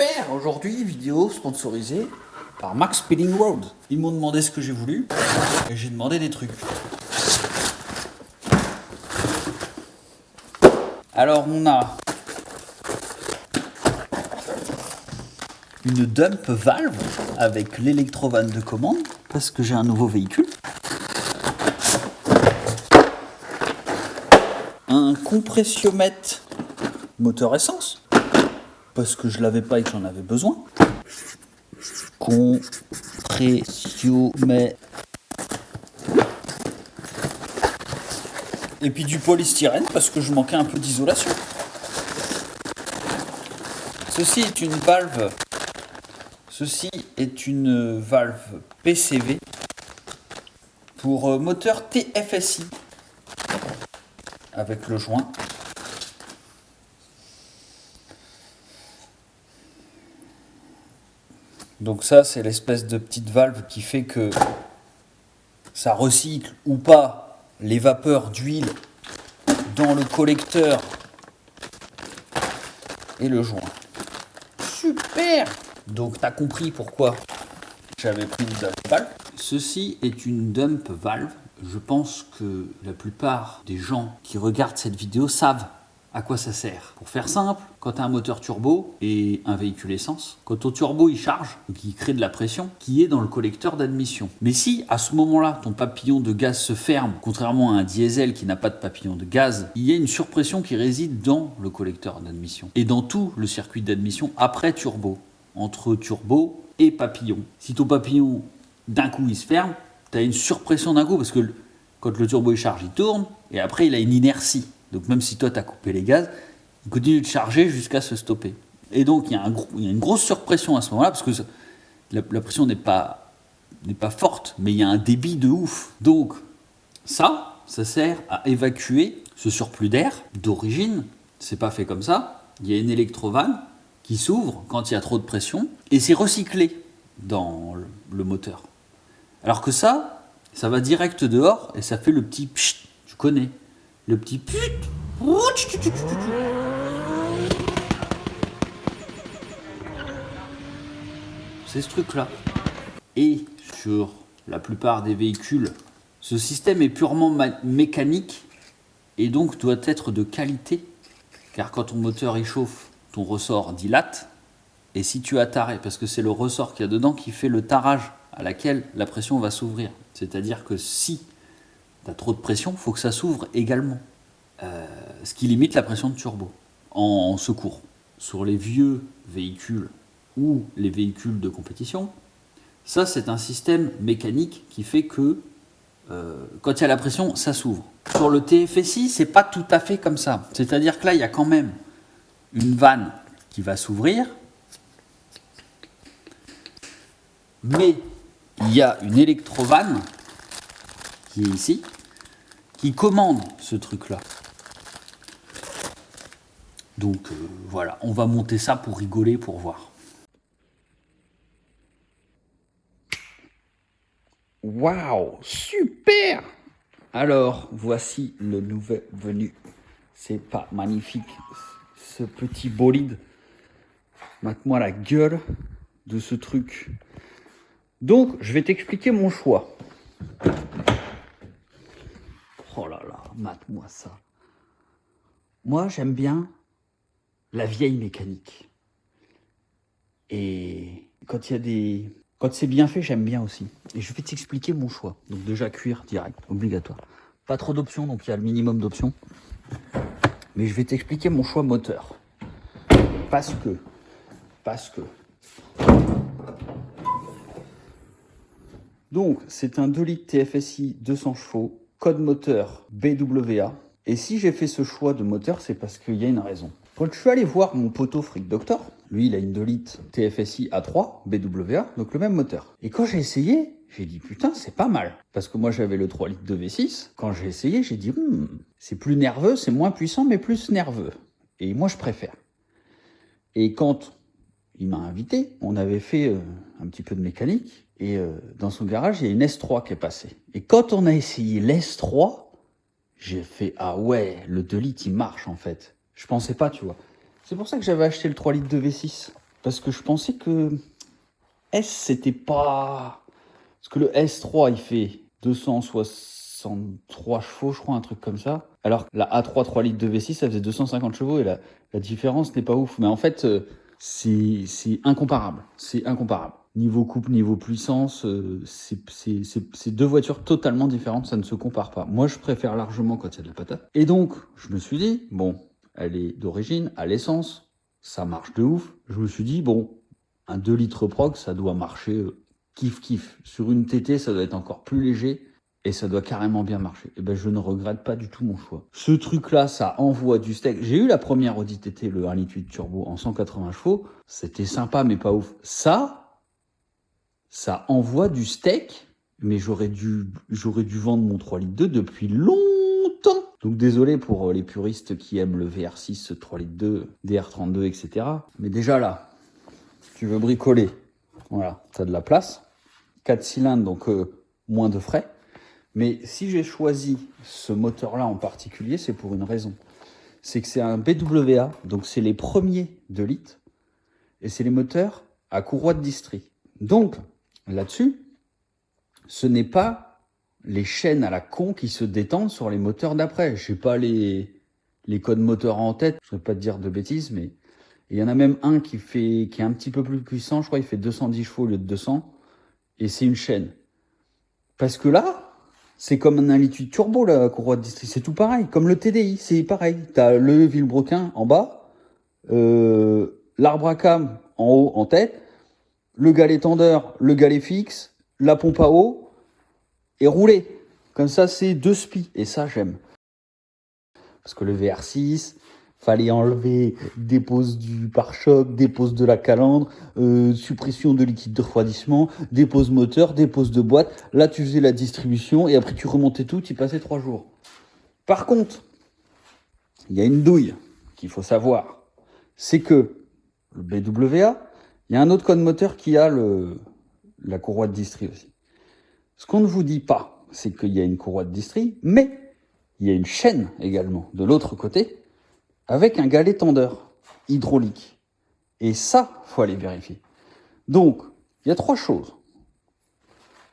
Super! Aujourd'hui, vidéo sponsorisée par Max Speeding Road. Ils m'ont demandé ce que j'ai voulu et j'ai demandé des trucs. Alors on a une dump valve avec l'électrovanne de commande parce que j'ai un nouveau véhicule. Un compressiomètre moteur essence parce que je l'avais pas et que j'en avais besoin. Compressiomètre. Et puis du polystyrène parce que je manquais un peu d'isolation. Ceci est une valve. Ceci est une valve PCV pour moteur TFSI avec le joint. Donc ça, c'est l'espèce de petite valve qui fait que ça recycle ou pas les vapeurs d'huile dans le collecteur et le joint. Super! Donc tu as compris pourquoi j'avais pris une dump valve. Ceci est une dump valve. Je pense que la plupart des gens qui regardent cette vidéo savent à quoi ça sert. Pour faire simple, quand tu as un moteur turbo et un véhicule essence, quand ton turbo il charge, donc il crée de la pression qui est dans le collecteur d'admission. Mais si à ce moment-là, ton papillon de gaz se ferme, contrairement à un diesel qui n'a pas de papillon de gaz, il y a une surpression qui réside dans le collecteur d'admission et dans tout le circuit d'admission après turbo, entre turbo et papillon. Si ton papillon d'un coup il se ferme, tu as une surpression d'un coup parce que quand le turbo il charge, il tourne et après il a une inertie. Donc même si toi tu as coupé les gaz, il continue de charger jusqu'à se stopper. Et donc il y a une grosse surpression à ce moment-là, parce que la pression n'est pas forte, mais il y a un débit de ouf. Donc ça sert à évacuer ce surplus d'air. D'origine, c'est pas fait comme ça. Il y a une électrovanne qui s'ouvre quand il y a trop de pression, et c'est recyclé dans le moteur. Alors que ça va direct dehors, et ça fait le petit pchit, tu connais. Le petit put. C'est ce truc-là. Et sur la plupart des véhicules, ce système est purement mécanique et donc doit être de qualité. Car quand ton moteur échauffe, ton ressort dilate. Et si tu as taré, parce que c'est le ressort qu'il y a dedans qui fait le tarage à laquelle la pression va s'ouvrir. C'est-à-dire que si tu as trop de pression, il faut que ça s'ouvre également. Ce qui limite la pression de turbo en secours. Sur les vieux véhicules ou les véhicules de compétition, ça c'est un système mécanique qui fait que quand il y a la pression, ça s'ouvre. Sur le TFSI, c'est pas tout à fait comme ça. C'est-à-dire que là, il y a quand même une vanne qui va s'ouvrir, mais il y a une électrovanne qui est ici, qui commande ce truc-là. Donc voilà, on va monter ça pour rigoler, pour voir. Waouh, super! Alors, voici le nouvel venu. C'est pas magnifique, ce petit bolide. Mate-moi la gueule de ce truc. Donc, je vais t'expliquer mon choix. Oh là là, mate-moi ça. Moi, j'aime bien la vieille mécanique. Et quand c'est bien fait, j'aime bien aussi. Et je vais t'expliquer mon choix. Donc déjà, cuir direct, obligatoire. Pas trop d'options, donc il y a le minimum d'options. Mais je vais t'expliquer mon choix moteur. Parce que. Donc, c'est un 2 litres TFSI 200 chevaux, code moteur BWA. Et si j'ai fait ce choix de moteur, c'est parce qu'il y a une raison. Quand je suis allé voir mon poteau Freak Doctor, lui il a une 2 litres TFSI A3 BWA, donc le même moteur. Et quand j'ai essayé, j'ai dit putain c'est pas mal. Parce que moi j'avais le 3 litres de V6, quand j'ai essayé j'ai dit c'est plus nerveux, c'est moins puissant mais plus nerveux. Et moi je préfère. Et quand il m'a invité, on avait fait un petit peu de mécanique, et dans son garage il y a une S3 qui est passée. Et quand on a essayé l'S3, j'ai fait ah ouais, le 2 litres il marche en fait. Je pensais pas, tu vois. C'est pour ça que j'avais acheté le 3 litres de V6. parce que je pensais que S, c'était pas... Parce que le S3, il fait 263 chevaux, je crois, un truc comme ça. Alors que la A3 3 litres de V6, ça faisait 250 chevaux et la différence n'est pas ouf. Mais en fait, c'est incomparable. C'est incomparable. Niveau couple, niveau puissance, c'est deux voitures totalement différentes, ça ne se compare pas. Moi, je préfère largement quand il y a de la patate. Et donc, je me suis dit, bon, elle est d'origine à l'essence, ça marche de ouf. Je me suis dit, bon, un 2 litres prog, ça doit marcher kiff. Sur une TT, ça doit être encore plus léger et ça doit carrément bien marcher. Et ben, je ne regrette pas du tout mon choix. Ce truc-là, ça envoie du steak. J'ai eu la première Audi TT, le 1,8 litre turbo en 180 chevaux. C'était sympa, mais pas ouf. Ça envoie du steak, mais j'aurais dû vendre mon 3 litres 2 depuis longtemps. Donc désolé pour les puristes qui aiment le VR6, 3 litres 2, DR32, etc. Mais déjà là, tu veux bricoler, voilà, tu as de la place. 4 cylindres, donc moins de frais. Mais si j'ai choisi ce moteur-là en particulier, c'est pour une raison. C'est que c'est un BWA, donc c'est les premiers 2 litres, et c'est les moteurs à courroie de distri. Donc, là-dessus, ce n'est pas les chaînes à la con qui se détendent sur les moteurs d'après. Je n'ai pas les codes moteurs en tête, je ne vais pas te dire de bêtises, mais il y en a même un qui est un petit peu plus puissant, je crois il fait 210 chevaux au lieu de 200, et c'est une chaîne. Parce que là, c'est comme un 1,8 turbo, la courroie de distri, c'est tout pareil, comme le TDI, c'est pareil. Tu as le vilebrequin en bas, l'arbre à cam en haut, en tête, le galet tendeur, le galet fixe, la pompe à eau, et rouler. Comme ça, c'est 2 spies. Et ça, j'aime. Parce que le VR6, fallait enlever des poses du pare-choc, des poses de la calandre, suppression de liquide de refroidissement, des poses moteur, des poses de boîte. Là, tu faisais la distribution et après, tu remontais tout, tu y passais 3 jours. Par contre, il y a une douille qu'il faut savoir. C'est que le BWA, il y a un autre code moteur qui a la courroie de distri aussi. Ce qu'on ne vous dit pas, c'est qu'il y a une courroie de distri, mais il y a une chaîne également de l'autre côté avec un galet tendeur hydraulique. Et ça, faut aller vérifier. Donc, il y a 3 choses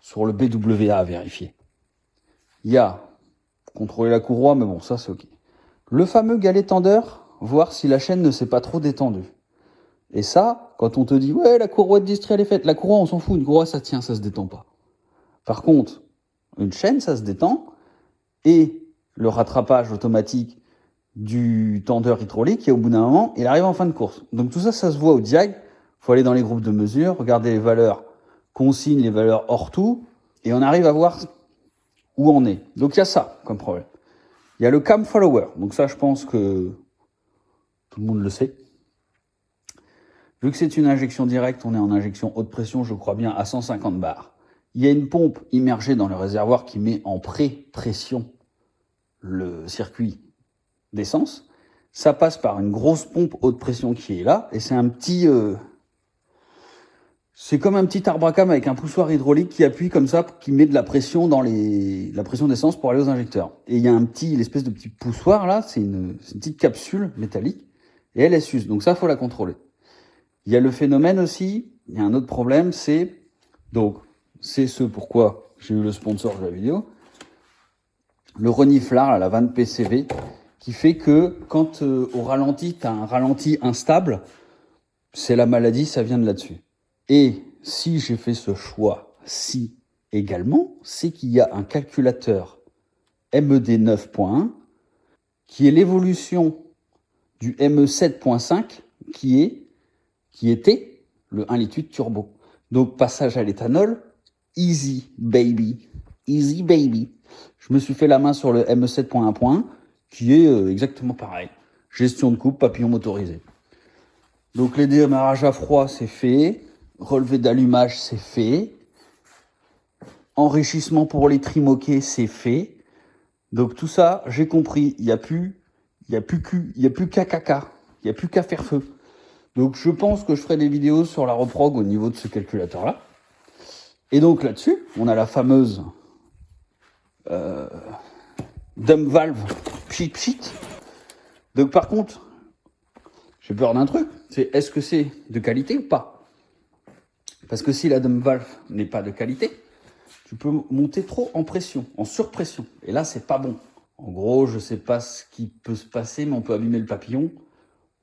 sur le BWA à vérifier. Il y a contrôler la courroie, mais bon, ça c'est ok. Le fameux galet tendeur, voir si la chaîne ne s'est pas trop détendue. Et ça, quand on te dit, ouais, la courroie de distri, elle est faite. La courroie, on s'en fout. Une courroie, ça tient, ça se détend pas. Par contre, une chaîne, ça se détend. Et le rattrapage automatique du tendeur hydraulique, et au bout d'un moment, il arrive en fin de course. Donc tout ça, ça se voit au diag. Il faut aller dans les groupes de mesure, regarder les valeurs consignes, les valeurs hors tout, et on arrive à voir où on est. Donc il y a ça comme problème. Il y a le cam follower. Donc ça, je pense que tout le monde le sait. Vu que c'est une injection directe, on est en injection haute pression, je crois bien, à 150 bars. Il y a une pompe immergée dans le réservoir qui met en pré-pression le circuit d'essence. Ça passe par une grosse pompe haute pression qui est là, et c'est un petit... c'est comme un petit arbre à cam avec un poussoir hydraulique qui appuie comme ça, qui met de la pression dans la pression d'essence pour aller aux injecteurs. Et il y a l'espèce de petit poussoir là, c'est une petite capsule métallique, et elle s'use. Donc ça, faut la contrôler. Il y a le phénomène aussi, il y a un autre problème, c'est ce pourquoi j'ai eu le sponsor de la vidéo, le reniflard, la vanne PCV, qui fait que quand au ralenti, tu as un ralenti instable, c'est la maladie, ça vient de là-dessus. Et si j'ai fait ce choix-ci également, c'est qu'il y a un calculateur MED 9.1 qui est l'évolution du ME 7.5 qui était le 1,8 litre turbo. Donc passage à l'éthanol, easy baby. Easy baby. Je me suis fait la main sur le ME 7.1.1 qui est exactement pareil. Gestion de coupe, papillon motorisé. Donc les démarrages à froid, c'est fait. Relevé d'allumage, c'est fait. Enrichissement pour les trimoquets, c'est fait. Donc tout ça, j'ai compris. Il n'y a plus qu'à caca. Il n'y a plus qu'à faire feu. Donc je pense que je ferai des vidéos sur la reprog au niveau de ce calculateur-là. Et donc là-dessus, on a la fameuse dump valve pchit. Donc par contre, j'ai peur d'un truc, c'est est-ce que c'est de qualité ou pas? Parce que si la dump valve n'est pas de qualité, tu peux monter trop en pression, en surpression. Et là, c'est pas bon. En gros, je sais pas ce qui peut se passer, mais on peut abîmer le papillon.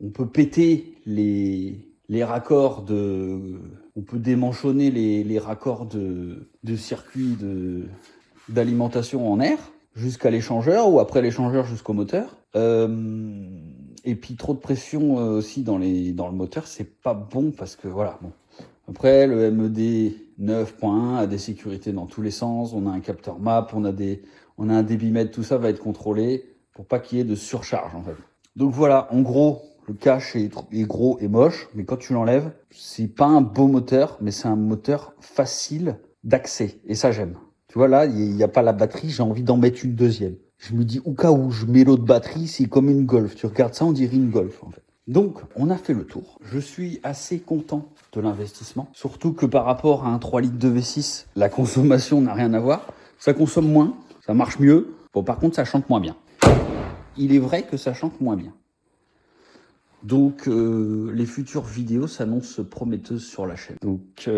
On peut péter les raccords de... On peut démanchonner les raccords de circuit d'alimentation en air jusqu'à l'échangeur ou après l'échangeur jusqu'au moteur. Et puis trop de pression aussi dans le moteur, c'est pas bon parce que voilà. Bon. Après, le MED 9.1 a des sécurités dans tous les sens. On a un capteur MAP, on a un débitmètre, tout ça va être contrôlé pour pas qu'il y ait de surcharge en fait. Donc voilà, en gros, le cache est gros et moche, mais quand tu l'enlèves, c'est pas un beau moteur, mais c'est un moteur facile d'accès. Et ça, j'aime. Tu vois, là, il n'y a pas la batterie, j'ai envie d'en mettre une deuxième. Je me dis, au cas où je mets l'autre batterie, c'est comme une Golf. Tu regardes ça, on dirait une Golf, en fait. Donc, on a fait le tour. Je suis assez content de l'investissement. Surtout que par rapport à un 3 litres de V6, la consommation n'a rien à voir. Ça consomme moins, ça marche mieux. Bon, par contre, ça chante moins bien. Il est vrai que ça chante moins bien. Donc, les futures vidéos s'annoncent prometteuses sur la chaîne. Donc,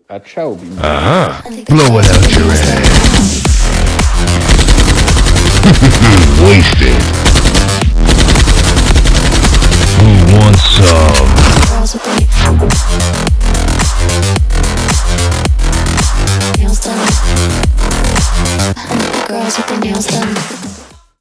à ciao, Bing. Blow it out your ass. Wasted.